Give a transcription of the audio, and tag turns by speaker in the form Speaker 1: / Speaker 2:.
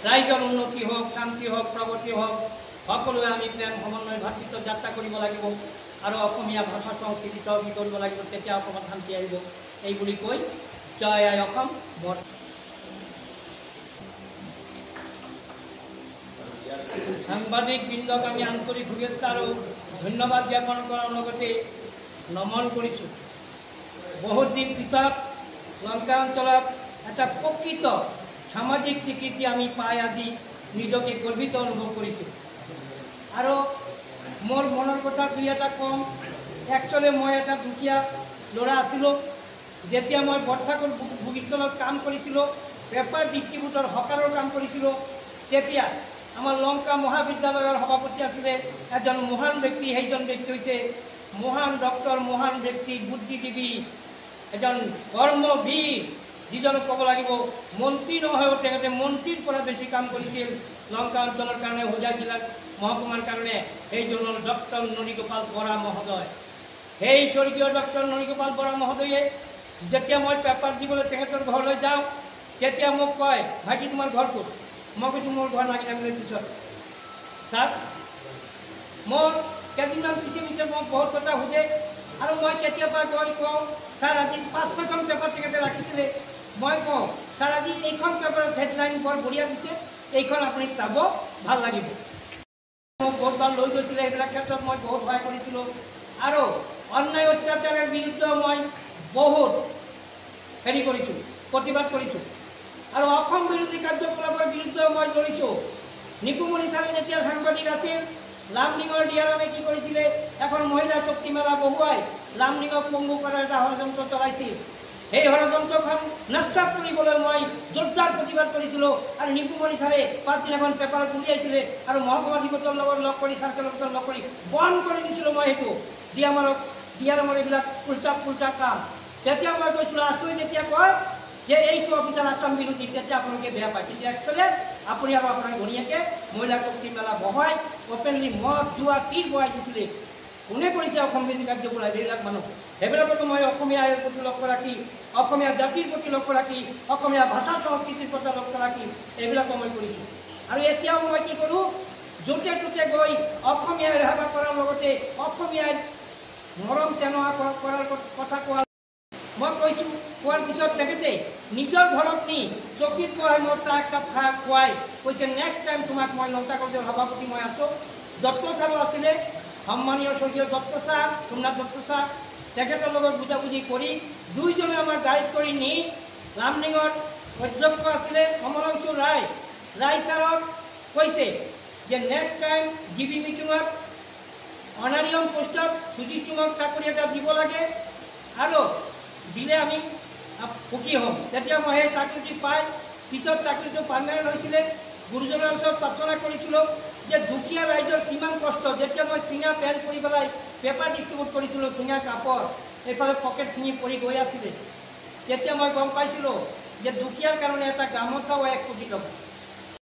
Speaker 1: ৰাইজৰ উন্নতি হওক, শান্তি হওক, প্ৰগতি হওক, সকলোৱে আমি প্ৰেম সমন্বয় ভাতৃত্ব যাত্ৰা কৰিব লাগিব আৰু অসমীয়া ভাষা সংস্কৃতি তৰ্কি কৰিব লাগিব, তেতিয়া অসমত শান্তি আহিব। এই বুলি কৈ জয় আই অসম। সাংবাদিক বৃন্দক আমি আন্তৰিক শুভেচ্ছা আৰু ধন্যবাদ জ্ঞাপন কৰাৰ লগতে নমন কৰিছোঁ। বহুত দিন পিছত লংকা অঞ্চলত এটা প্ৰকৃত সামাজিক স্বীকৃতি আমি পাই আজি নিজকে গৰ্বিত অনুভৱ কৰিছোঁ। আৰু মোৰ মনৰ কথা দুই এটা কম। একচুৱেলি মই এটা দুখীয়া ল'ৰা আছিলোঁ। যেতিয়া মই বৰঠাকুৰ বুকষ্টলত কাম কৰিছিলোঁ, পেপাৰ ডিষ্ট্ৰিবিউটৰ হকাৰৰ কাম কৰিছিলোঁ, তেতিয়া আমাৰ লংকা মহাবিদ্যালয়ৰ সভাপতি আছিলে এজন মহান ব্যক্তি। সেইজন ব্যক্তি হৈছে মহান ডক্টৰ, মহান ব্যক্তি, বুদ্ধিজীৱী, এজন কৰ্মবীৰ, যিজনক ক'ব লাগিব মন্ত্ৰী নহয়ও তেখেতে মন্ত্ৰীৰ পৰা বেছি কাম কৰিছিল লংকা অঞ্চলৰ কাৰণে, হোজাই জিলাৰ মহকুমাৰ কাৰণে। সেইজন ডক্টৰ ননীগোপাল বৰা মহোদয়। সেই স্বৰ্গীয় ডক্টৰ ননীগোপাল বৰা মহোদয়ে যেতিয়া মই পেপাৰ দিবলৈ তেখেতৰ ঘৰলৈ যাওঁ, তেতিয়া মোক কয়, ভাইটি তোমাৰ ঘৰ ক'ত? মই কৈছোঁ মোৰ ঘৰ নাগিনাগুৰিৰ পিছত। ছাৰ, মোৰ কেইদিনমান পিছে পিছে মোক বহুত কথা সোধে আৰু মই কেতিয়াবা গৈ কওঁ, ছাৰ আজি 5-6খন পেপাৰ তেখেতে ৰাখিছিলে। মই কওঁ, ছাৰ আজি এইখন পেপাৰত হেডলাইন বৰ বঢ়িয়া দিছে, এইখন আপুনি চাব, ভাল লাগিব। মোক বহুতবাৰ লৈ গৈছিলে, সেইবিলাক ক্ষেত্ৰত মই বহুত সহায় কৰিছিলোঁ। আৰু অন্যায় অত্যাচাৰৰ বিৰুদ্ধে মই বহুত কৰিছোঁ, প্ৰতিবাদ কৰিছোঁ। আৰু অসম বিৰোধী কাৰ্যকলাপৰ বিৰুদ্ধে মই লৰিছোঁ। নিকুমণি ছাৰে যেতিয়া সাংবাদিক আছিল, লামডিঙৰ দিয়াৰামে কি কৰিছিলে, এখন মহিলা শক্তি মেলা বহুৱাই লামডিঙক পংগু কৰাৰ এটা ষড়যন্ত্ৰ চলাইছিল। সেই ষড়যন্ত্ৰখন নস্যাৎ কৰিবলৈ মই জোৰদাৰ প্ৰতিবাদ কৰিছিলোঁ। আৰু নিকুমণি ছাৰে পাছদিনাখন পেপাৰত উলিয়াইছিলে আৰু মহকুমাধিপতিৰ লগত লগ কৰি, চাৰ্কেলৰ লগত লগ কৰি বন্ধ কৰি দিছিলোঁ মই সেইটো দিয়াৰামৰ এইবিলাক উল্টা পুল্টা কাম। তেতিয়া মই কৈছিলোঁ, আছুৱে যেতিয়া কয় যে এইটো অফিচাৰ আছাম বিৰোধী, তেতিয়া আপোনালোকে বেয়া পায়। কিন্তু একচুৱেলি আপুনি আৰু আপোনাৰ ঘনীয়েকে মহিলা শক্তি মেলা বহাই অপেনলি মদ জুৱা তীৰ বহাই দিছিলে। কোনে কৰিছে অসম বিৰোধী কাৰ্যকলাপ? এইবিলাক মানুহ। সেইবিলাকতো মই অসমীয়া আইৰ প্ৰতি লক্ষ্য ৰাখি, অসমীয়া জাতিৰ প্ৰতি লক্ষ্য ৰাখি, অসমীয়া ভাষা সংস্কৃতিৰ প্ৰতি লক্ষ্য ৰাখি এইবিলাকো মই কৰিছোঁ। আৰু এতিয়াও মই কি কৰোঁ, য'তে ত'তে গৈ অসমীয়াই ৰেহাবা কৰাৰ লগতে অসমীয়াই মৰম চেনেহ কৰাৰ কথা কোৱা মই কৈছোঁ। কোৱাৰ পিছত তেখেতে নিজৰ ঘৰত নি চকীত বহাই মোৰ চাহ একাপ খুৱাই কৈছে, নেক্সট টাইম তোমাক মই লংকা কলেজৰ সভাপতি মই আছোঁ। দত্ত ছাৰো আছিলে, সন্মানীয় স্বৰ্গীয় দত্ত ছাৰ, সোমনাথ দত্ত ছাৰ, তেখেতৰ লগত বুজাবুজি কৰি দুইজনে আমাৰ গাইড কৰি নি লামডিঙৰ অধ্যক্ষ আছিলে অমৰাংশু ৰায় ছাৰক কৈছে যে নেক্সট টাইম জিবি মিটিঙত অনাৰিয়ম পোষ্টত সুজিত সিঙক চাকৰি এটা দিব লাগে আৰু দিলে আমি সুখী হ'ম। তেতিয়া মই সেই চাকৰিটি পাই পিছত চাকৰিটো পাৰ্মানেণ্ট হৈছিলে। গুৰুজনৰ ওচৰত প্ৰাৰ্থনা কৰিছিলোঁ যে দুখীয়া ৰাইজৰ কিমান কষ্ট। যেতিয়া মই চিঙা পেণ্ট কৰি পেলাই পেপাৰ ডিষ্ট্ৰিবিউট কৰিছিলোঁ, চিঙা কাপড় এইফালে পকেট ছিঙি পৰি গৈ আছিলে, তেতিয়া মই গম পাইছিলোঁ যে দুখীয়াৰ কাৰণে এটা গামোচাও 1 কোটি টকা।